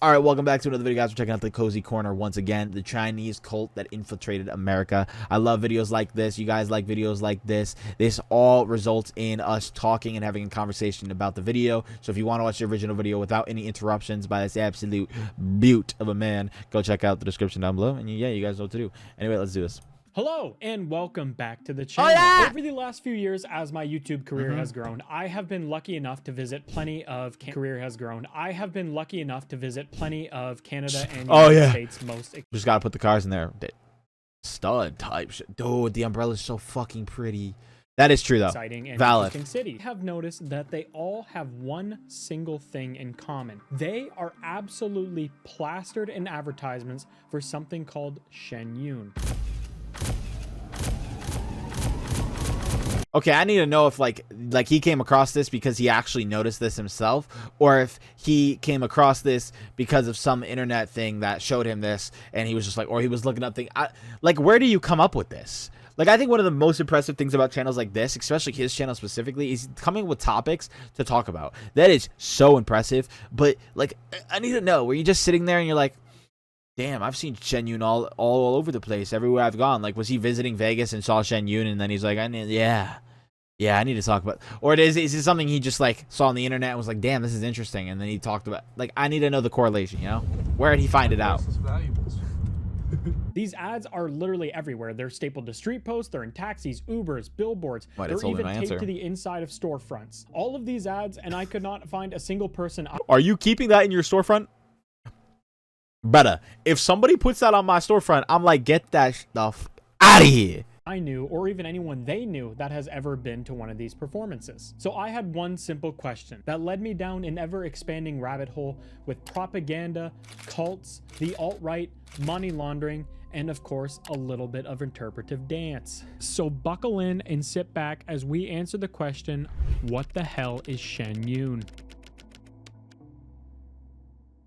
All right, welcome back to another video, guys. We're checking out the Cozy Corner once again, the Chinese cult that infiltrated America. I love videos like this. You guys like videos like this. This all results in us talking and having a conversation about the video. So if you want to watch the original video without any interruptions by this absolute beaut of a man, go check out the description down below. And yeah, you guys know what to do. Anyway, let's do this. Hello and welcome back to the channel. Over the last few years, as my YouTube career has grown, I have been lucky enough to visit plenty of Canada and United States most. Just gotta put the cars in there. Stud type shit. Dude, the umbrella is so fucking pretty. That is true though. Exciting and valid. Interesting city. I have noticed that they all have one single thing in common. They are absolutely plastered in advertisements for something called Shenyun. Okay, I need to know if like he came across this because he actually noticed this himself, or if he came across this because of some internet thing that showed him this, and he was just like, or he was looking up things. Like, where do you come up with this? Like, I think one of the most impressive things about channels like this, especially his channel specifically, is coming with topics to talk about. That is so impressive. But like, I need to know, were you just sitting there and you're like, damn, I've seen Shenyun all over the place, everywhere I've gone. Like, was he visiting Vegas and saw Shenyun, and then he's like, I need to talk about, or is it something he just like saw on the internet and was like, damn, this is interesting, and then he talked about, like, I need to know the correlation, you know? Where did he find it out? These ads are literally everywhere. They're stapled to street posts, they're in taxis, Ubers, billboards, they're even taped to the inside of storefronts. All of these ads, and I could not find a single person. Are you keeping that in your storefront? Brother, if somebody puts that on my storefront, I'm like, get that stuff out of here. I knew, or even anyone they knew that has ever been to one of these performances. So I had one simple question that led me down an ever-expanding rabbit hole with propaganda, cults, the alt-right, money laundering, and of course, a little bit of interpretive dance. So buckle in and sit back as we answer the question, what the hell is Shenyun?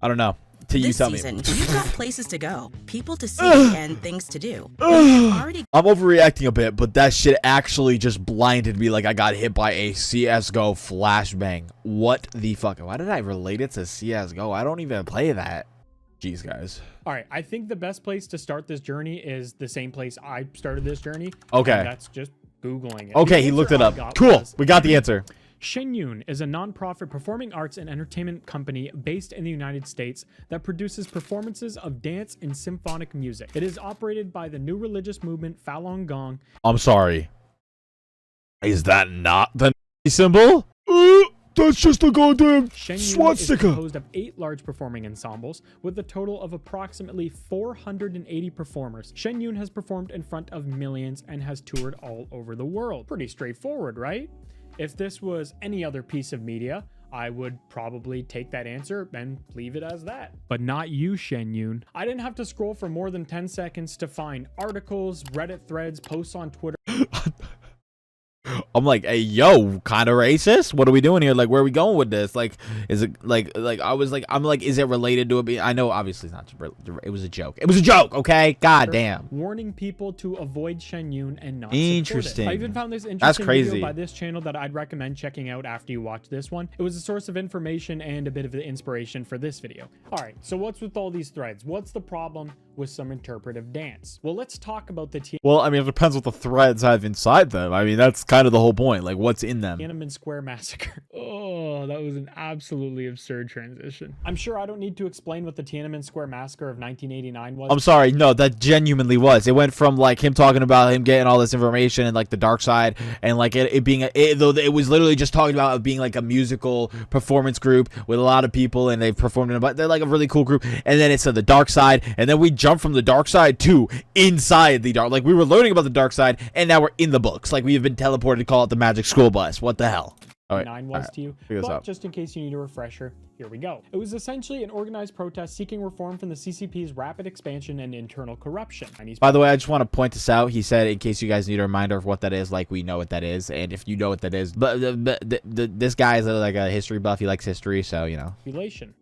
I don't know. This season, you've got places to go, people to see, and things to do. I'm overreacting a bit, but that shit actually just blinded me like I got hit by a CSGO flashbang. What the fuck? Why did I relate it to CSGO? I don't even play that. Jeez, guys. All right, I think the best place to start this journey is the same place I started this journey. Okay. And that's just Googling it. Okay, he looked it up. Cool. We got the answer. Shenyun is a non-profit performing arts and entertainment company based in the United States that produces performances of dance and symphonic music. It is operated by the new religious movement Falun Gong. I'm sorry. Is that not the symbol? That's just a goddamn swastika. Is composed of 8 large performing ensembles with a total of approximately 480 performers. Shenyun has performed in front of millions and has toured all over the world. Pretty straightforward, right? If this was any other piece of media, I would probably take that answer and leave it as that. But not you, Shenyun. I didn't have to scroll for more than 10 seconds to find articles, Reddit threads, posts on Twitter. I'm like, hey, yo, kind of racist. What are we doing here? Like, where are we going with this? Like, is it like I'm like, is it related to it? I know, obviously, it's not. It was a joke. It was a joke. Okay, god damn. Warning people to avoid Shenyun and not interesting. Support it. I even found this interesting crazy. video by this channel that I'd recommend checking out after you watch this one. It was a source of information and a bit of the inspiration for this video. All right, so what's with all these threads? What's the problem with some interpretive dance? Well, let's talk about the Well, I mean, it depends what the threads have inside them. I mean, that's kind of the whole point. Like, what's in them? Tiananmen Square massacre. Oh, that was an absolutely absurd transition. I'm sure I don't need to explain what the Tiananmen Square massacre of 1989 was. I'm sorry, no, that genuinely was. It went from like him talking about him getting all this information and like the dark side, and like it being though it was literally just talking about it being like a musical performance group with a lot of people, and they've performed in a, but they're like a really cool group. And then it's the dark side, and then we jump from the dark side to inside the dark. Like, we were learning about the dark side, and now we're in the books. Like, we have been teleported to call it the Magic School Bus. What the hell? All right, 9 was to you, but just in case you need a refresher, here we go. It was essentially an organized protest seeking reform from the CCP's rapid expansion and internal corruption. By the way, I just want to point this out. He said, in case you guys need a reminder of what that is, like, we know what that is, and if you know what that is, but this guy is like a history buff. He likes history, so you know.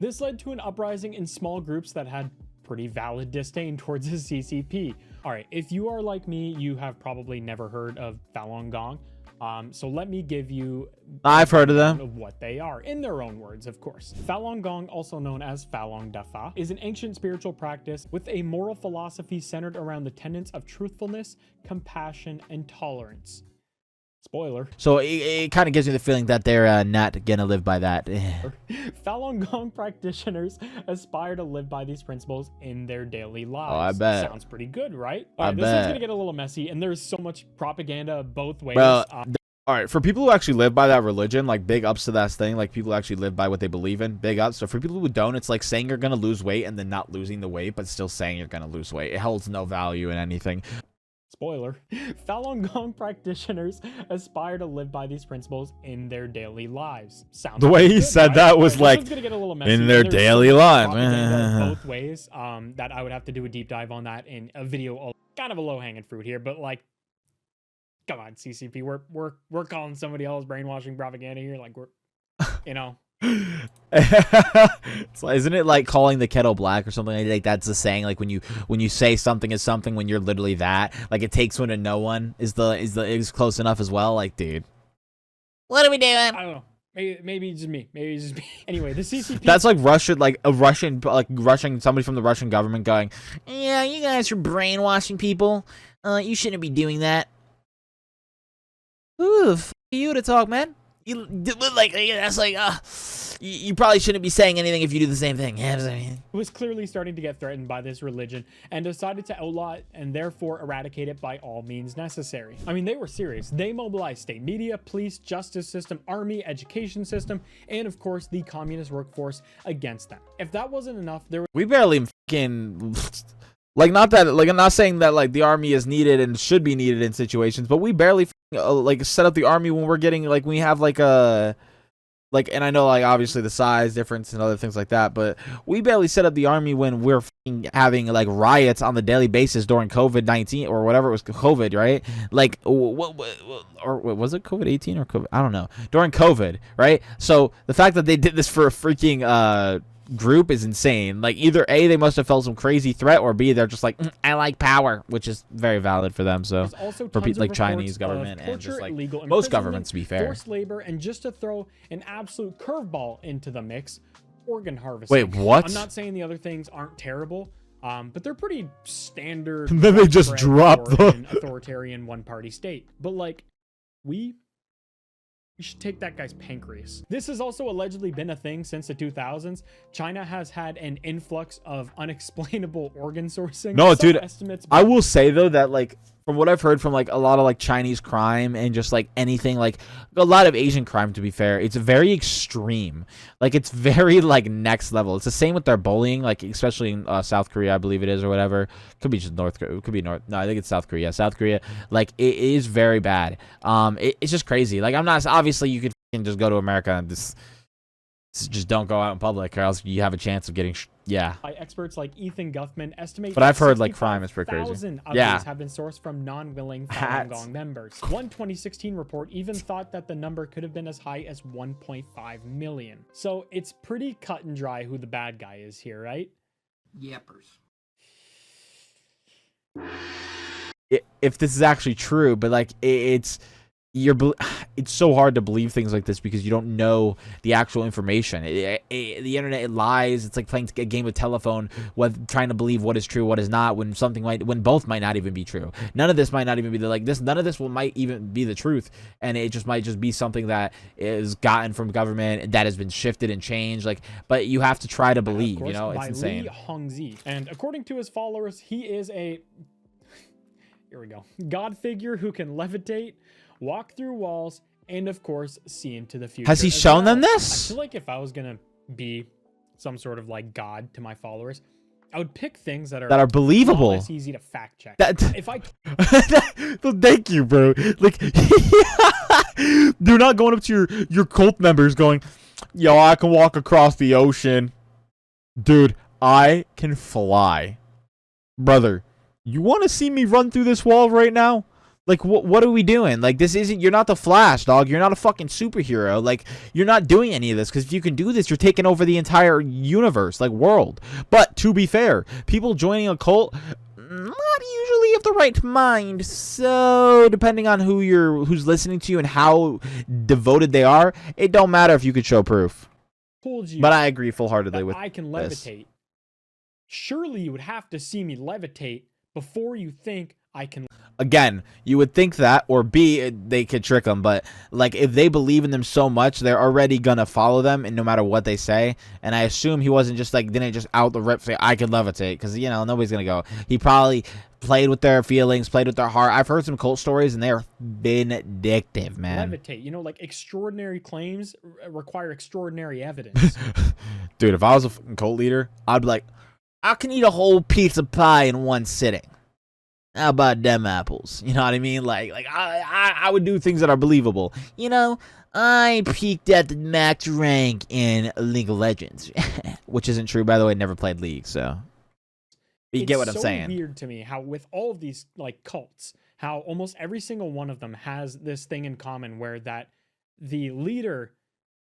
This led to an uprising in small groups that had pretty valid disdain towards the CCP. All right, if you are like me, you have probably never heard of Falun Gong. So let me give you I've heard of them. of what they are in their own words, of course. Falun Gong, also known as Falun Dafa, is an ancient spiritual practice with a moral philosophy centered around the tenets of truthfulness, compassion, and tolerance. Spoiler. So it kind of gives me the feeling that they're not gonna live by that. Falun Gong practitioners aspire to live by these principles in their daily lives. Oh, I bet. Sounds pretty good, right? I This one's bet. gonna get a little messy, and there's so much propaganda both ways. Well, all right, for people who actually live by that religion, like big ups to that thing. Like people who actually live by what they believe in, big ups. So for people who don't, it's like saying you're gonna lose weight and then not losing the weight, but still saying you're gonna lose weight. It holds no value in anything. Spoiler. Falun Gong practitioners aspire to live by these principles in their daily lives. Sounds The way he good, said right? that was This like, one's gonna get a little messy, in and their there's so daily much lives. propaganda both ways. That I would have to do a deep dive on that in a video. Kind of a low hanging fruit here, but like, come on, CCP, we're calling somebody else brainwashing propaganda here. Like we're, you know. So isn't it like calling the kettle black or something like that's the saying? Like when you say something is something, when you're literally that. Like it takes one to know one is close enough as well. Like, dude, what are we doing? I don't know. Maybe it's just me. Maybe it's just me. Anyway, the CCP. That's like rushing somebody from the Russian government going, yeah, you guys are brainwashing people. You shouldn't be doing that. Ooh, f you to talk, man. You like that's like you probably shouldn't be saying anything if you do the same thing. was clearly starting to get threatened by this religion and decided to outlaw it and therefore eradicate it by all means necessary. I mean, they were serious. They mobilized state media, police, justice system, army, education system, and of course the communist workforce against them. If that wasn't enough, We barely fucking like, not that, like, I'm not saying that like the army is needed and should be needed in situations, but we barely like set up the army when we're getting like we have like a like, and I know like obviously the size difference and other things like that, but we barely set up the army when we're having like riots on the daily basis during COVID-19 or whatever it was, COVID, right? Like what or was it COVID-18 or COVID? I don't know. During COVID, right? So the fact that they did this for a freaking group is insane. Like either A, they must have felt some crazy threat, or B, they're just like, I like power, which is very valid for them. So for people like Chinese government and just like most governments, to be fair. Forced labor, and just to throw an absolute curveball into the mix, organ harvesting. Wait, what? I'm not saying the other things aren't terrible, but they're pretty standard. Then they just drop an authoritarian one-party state. But like, we should take that guy's pancreas. This has also allegedly been a thing since the 2000s. China has had an influx of unexplainable organ sourcing. No, Some dude, estimates I will say though that like from what I've heard from like a lot of like Chinese crime and just like anything, like a lot of Asian crime, to be fair, it's very extreme. Like it's very like next level. It's the same with their bullying, like especially in South Korea, I believe it is, or whatever. Could be just North Korea. It could be North. No, I think it's South Korea. South Korea, like it is very bad. It's just crazy. Like I'm not, obviously you could just go to America and just don't go out in public, or else you have a chance of getting by experts like Ethan Guthman estimate. But I've heard like crime is pretty crazy. 1,000 of Yeah, these have been sourced from non-willing Falun Gong members. One 2016 report even thought that the number could have been as high as 1.5 million. So it's pretty cut and dry who the bad guy is here, right? Yeppers. If this is actually true, but like it's so hard to believe things like this because you don't know the actual information. The internet, it lies. It's like playing a game of telephone, trying to believe what is true, what is not, when both might not even be true. None of this might not even be none of this might even be the truth, and it might just be something that is gotten from government that has been shifted and changed. Like, but you have to try to believe. Course, you know, it's insane. Li Hongzhi, and according to his followers, he is a here we go, God figure who can levitate, walk through walls, and of course see into the future. Has he shown them this? I feel like if I was gonna be some sort of like god to my followers, I would pick things that are believable. It's easy to fact check. If I thank you, bro. Like they're not going up to your cult members going, yo, I can walk across the ocean. Dude, I can fly. Brother, you want to see me run through this wall right now? Like, what are we doing? Like, this isn't, you're not the Flash, dog. You're not a fucking superhero. Like, you're not doing any of this, because if you can do this, you're taking over the entire universe, like, world. But, to be fair, people joining a cult, not usually of the right mind. So depending on who's listening to you and how devoted they are, it don't matter if you could show proof. Told you But I agree full-heartedly with I can this. levitate. Surely you would have to see me levitate before you think I can. Again, you would think that, or B, they could trick them, but like if they believe in them so much, they're already gonna follow them, and no matter what they say. And I assume he wasn't just like didn't just out the rip say I could levitate, because you know nobody's gonna go. He probably played with their feelings, played with their heart. I've heard some cult stories, and they are vindictive, man. Levitate, you know, like extraordinary claims require extraordinary evidence. Dude, if I was a fucking cult leader, I'd be like, I can eat a whole pizza pie in one sitting. How about them apples? You know what I mean? Like I would do things that are believable. You know, I peaked at the max rank in League of Legends, which isn't true, by the way. Never played League, so you get what I'm saying. It's so weird to me how with all of these like cults, how almost every single one of them has this thing in common where that the leader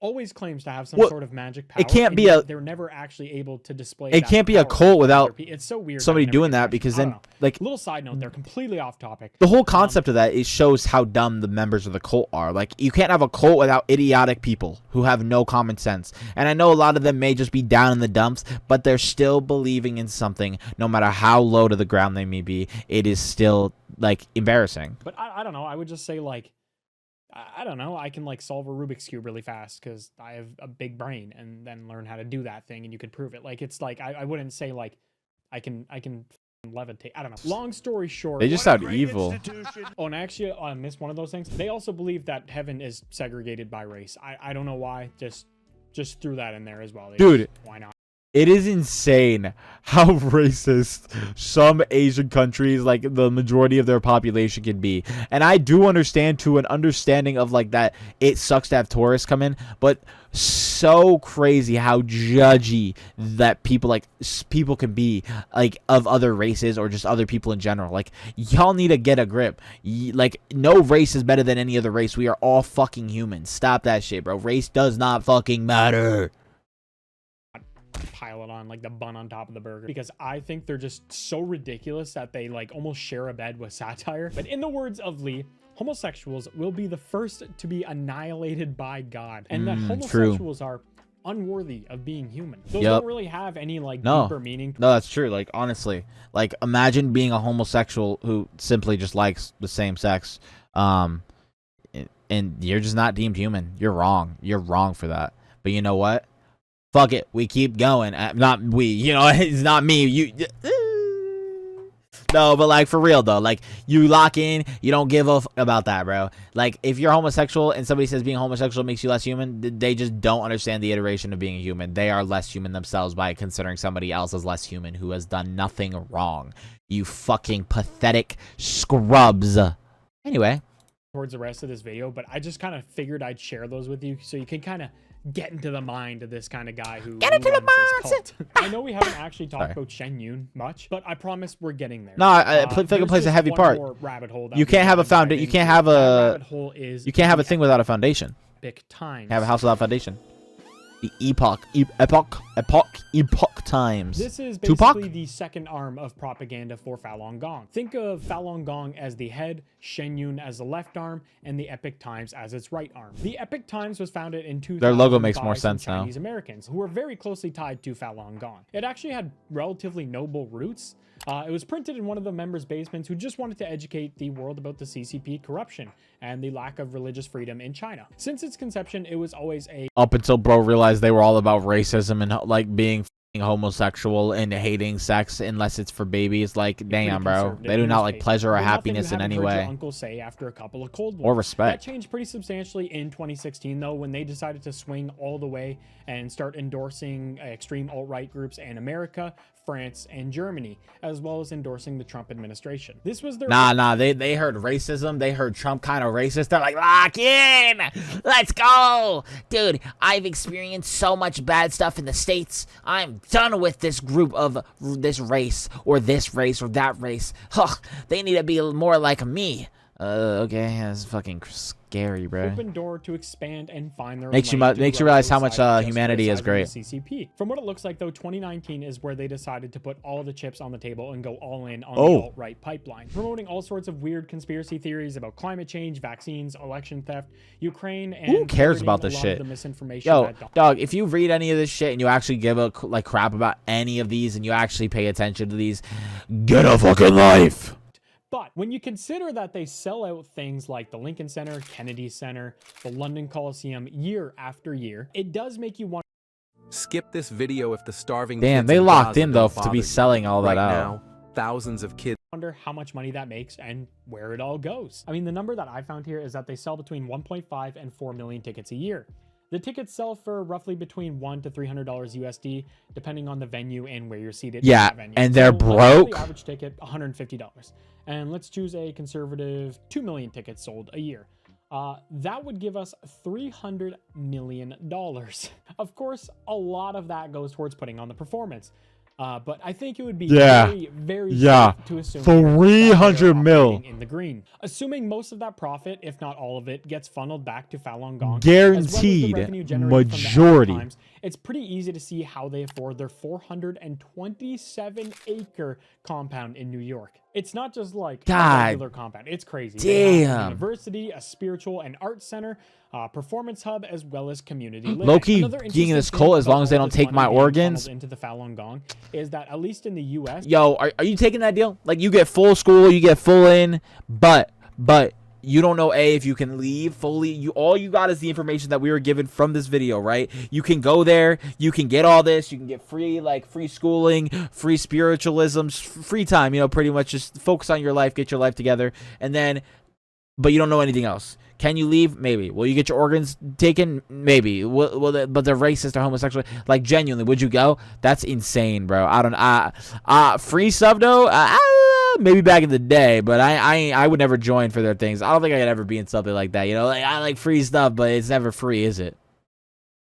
always claims to have some sort of magic power. It can't be they're never actually able to display it can't be a cult without it's so weird somebody doing that, because then like little side note, they're completely off topic. The whole concept of that, it shows how dumb the members of the cult are. Like, you can't have a cult without idiotic people who have no common sense. And I know a lot of them may just be down in the dumps, but they're still believing in something, no matter how low to the ground they may be. It is still like embarrassing. But I don't know. I would just say like, I don't know. I can like solve a Rubik's Cube really fast because I have a big brain, and then learn how to do that thing, and you could prove it. Like, it's like I wouldn't say like I can levitate. I don't know. Long story short, They just sound evil. Oh, and actually, I missed one of those things. They also believe that heaven is segregated by race. I don't know why. Just threw that in there as well. Dude, why not? it is insane how racist some Asian countries, like the majority of their population, can be. And I do understand, to an understanding of like that it sucks to have tourists come in, but so crazy how judgy that people can be, like, of other races or just other people in general. Like, y'all need to get a grip. Like, no race is better than any other race. We are all fucking humans. Stop that shit, bro. Race does not fucking matter. Pile it on like the bun on top of the burger, because I think they're just so ridiculous that they like almost share a bed with satire. But in the words of Lee, homosexuals will be the first to be annihilated by God, and that homosexuals are unworthy of being human. Those don't really have any like deeper meaning. No, that's true. Like, honestly, like, imagine being a homosexual who simply just likes the same sex, and you're just not deemed human. You're wrong. You're wrong for that. But you know what? Fuck it, we keep going. Not we, you know, it's not me. You, no, but like, for real though, like, you lock in, you don't give a about that, bro. Like, if you're homosexual and somebody says being homosexual makes you less human, they just don't understand the iteration of being a human. They are less human themselves by considering somebody else as less human who has done nothing wrong. You fucking pathetic scrubs. Anyway, towards the rest of this video, but I just kind of figured I'd share those with you so you can kind of get into the mind of this kind of guy who get into the mind. I know we haven't actually talked about Shen Yun much, but I promise we're getting there. No, I Fickle plays a heavy part. You can't have a foundation. You can't have a. You can't have a thing without a foundation. Epic times. Have a house without a foundation. The epoch times. This is basically the second arm of propaganda for Falun Gong. Think of Falun Gong as the head, Shen Yun as the left arm, and the Epic Times as its right arm. The Epic Times was founded in 2000 Their logo makes more by sense some now. Chinese Americans who were very closely tied to Falun Gong. It actually had relatively noble roots. It was printed in one of the members' basements who just wanted to educate the world about the CCP corruption and the lack of religious freedom in China. Since its conception, it was always a... Up until bro realized they were all about racism and like being homosexual and hating sex unless it's for babies. Like, damn, bro. They do not like pleasure or happiness in any way. Uncle say after a couple of Cold Wars. Or respect. That changed pretty substantially in 2016, though, when they decided to swing all the way and start endorsing extreme alt-right groups in America, France, and Germany, as well as endorsing the Trump administration. This was their... They heard racism. They heard Trump kind of racist. They're like, lock in. Let's go. Dude, I've experienced so much bad stuff in the States. I'm done with this group of this race or that race. Huh, they need to be more like me. Okay, that's fucking scary, bro. Open door to expand and find their Makes you realize how much humanity is great. CCP. From what it looks like, though, 2019 is where they decided to put all the chips on the table and go all in on the alt-right pipeline, promoting all sorts of weird conspiracy theories about climate change, vaccines, election theft, Ukraine, and who cares about this shit? The misinformation. Yo, dog, if you read any of this shit and you actually give a like crap about any of these and you actually pay attention to these, get a fucking life. But when you consider that they sell out things like the Lincoln Center, Kennedy Center, the London Coliseum year after year, it does make you wonder. Skip this video if the starving damn, kids they in locked Gaza in though don't to be bother selling all that right out. Now, thousands of kids Wonder how much money that makes and where it all goes. I mean, the number that I found here is that they sell between 1.5 and 4 million tickets a year. The tickets sell for roughly between $100 to $300 USD, depending on the venue and where you're seated. Yeah, in that venue. and they're broke. The average ticket, $150. And let's choose a conservative 2 million tickets sold a year. That would give us $300 million. Of course, a lot of that goes towards putting on the performance. But I think it would be very, very safe to assume 300 mil in the green. Assuming most of that profit, if not all of it, gets funneled back to Falun Gong, guaranteed majority. It's pretty easy to see how they afford their 427-acre compound in New York. It's not just like a regular compound. It's crazy. They have a university, a spiritual and art center, performance hub, as well as community living. Low-key being in this cult, as long as they don't take my organs. Into the Falun Gong is that at least in the U.S. Yo, are you taking that deal? Like, you get full school, you get full in, but you don't know if you can leave fully. All you got is the information that we were given from this video, right? You can go there, you can get all this, you can get free schooling, free spiritualism, free time, pretty much just focus on your life, get your life together, and then, but you don't know anything else. Can you leave? Maybe. Will you get your organs taken? Maybe. But they're racist or homosexual. Like, genuinely, would you go? That's insane, bro. I don't. Free sub though. Maybe back in the day, but I would never join for their things. I don't think I could ever be in something like that. Like, I like free stuff, but it's never free, is it?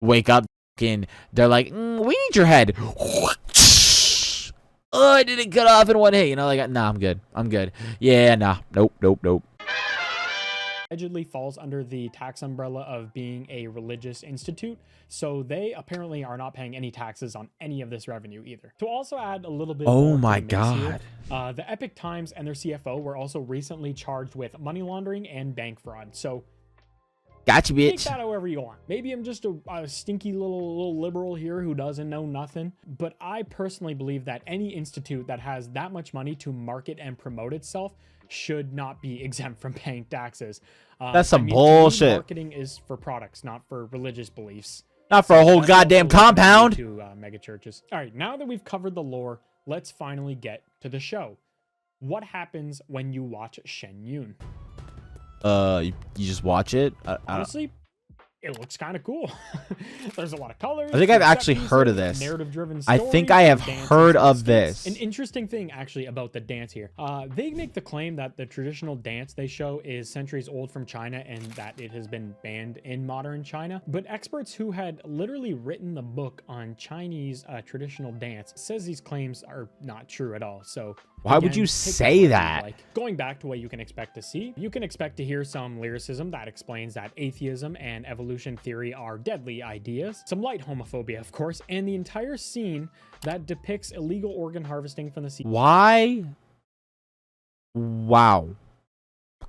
Wake up, and they're like, we need your head. Oh, I didn't cut off in one hit. Like, nah, I'm good. Yeah, nah, nope. Allegedly falls under the tax umbrella of being a religious institute, so they apparently are not paying any taxes on any of this revenue either. To also add a little bit more my to the mix here, god, the Epic Times and their CFO were also recently charged with money laundering and bank fraud. So gotcha, bitch. take that however you want. Maybe I'm just a stinky little liberal here who doesn't know nothing, but I personally believe that any institute that has that much money to market and promote itself should not be exempt from paying taxes. That's some bullshit. Marketing is for products, not for religious beliefs. Not for a whole goddamn compound. To mega churches. All right, now that we've covered the lore, let's finally get to the show. What happens when you watch Shen Yun? You just watch it. Honestly, it looks kind of cool. There's a lot of colors. I think I've actually heard of this. Narrative-driven I stories, think I have heard of this. An interesting thing, actually, about the dance here. They make the claim that the traditional dance they show is centuries old from China and that it has been banned in modern China. But experts who had literally written the book on Chinese traditional dance says these claims are not true at all. So why would you say that? Like, going back to what you can expect to see, you can expect to hear some lyricism that explains that atheism and evolution theory are deadly ideas, some light homophobia, of course, and the entire scene that depicts illegal organ harvesting from the sea. Why? Wow.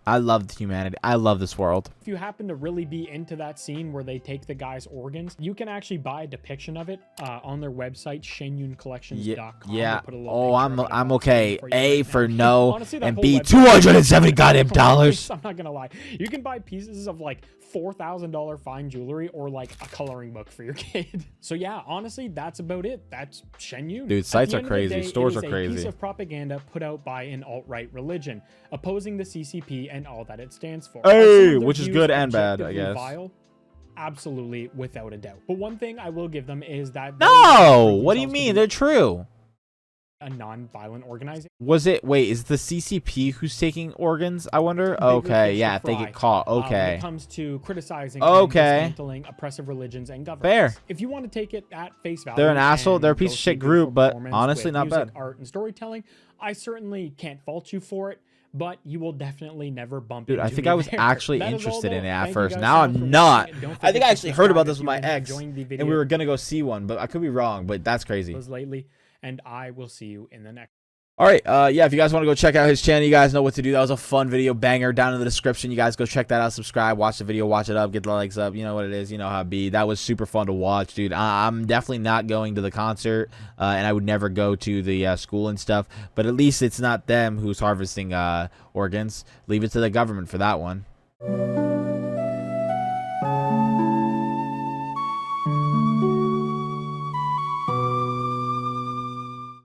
I love humanity. I love this world. If you happen to really be into that scene where they take the guy's organs, you can actually buy a depiction of it on their website, shenyuncollections.com. Yeah. Oh, I'm okay. A right for now. no, Honestly, and whole B website- $270 goddamn dollars. I'm not gonna lie. You can buy pieces of like $4,000 fine jewelry or like a coloring book for your kid. So yeah, honestly, that's about it. That's Shen Yun. Dude, sites are crazy. Stores are A crazy. piece of propaganda put out by an alt-right religion, opposing the CCP and all that it stands for. Hey, which is good and bad, I guess. Vile? Absolutely, without a doubt. But one thing I will give them is that no. What do you mean? They're true. A non-violent organization. Was it? Wait, is the CCP who's taking organs? I wonder. Okay, yeah, if they get caught. When Okay. it comes to criticizing and dismantling oppressive religions and governments. Fair. If you want to take it at face value, They're an asshole. and They're a piece go of shit see good group, but performance honestly, with not music, bad. Art and storytelling, I certainly can't fault you for it. but you will definitely never bump Dude, into I think me I was there. actually That is all, interested in though. it at Thank you first. guys Now so much for I'm not. watching. Don't I forget think I to actually heard about subscribe this if with my you've been ex, enjoying the and video we were gonna go see one, but I could be wrong. But that's crazy. lately, and I will see you in the next. All right, yeah, if you guys want to go check out his channel, you guys know what to do. That was a fun video banger down in the description. You guys go check that out, subscribe, watch the video, watch it up, get the likes up. You know what it is, you know how it be. That was super fun to watch, dude. I'm definitely not going to the concert, and I would never go to the school and stuff, but at least it's not them who's harvesting organs. Leave it to the government for that one.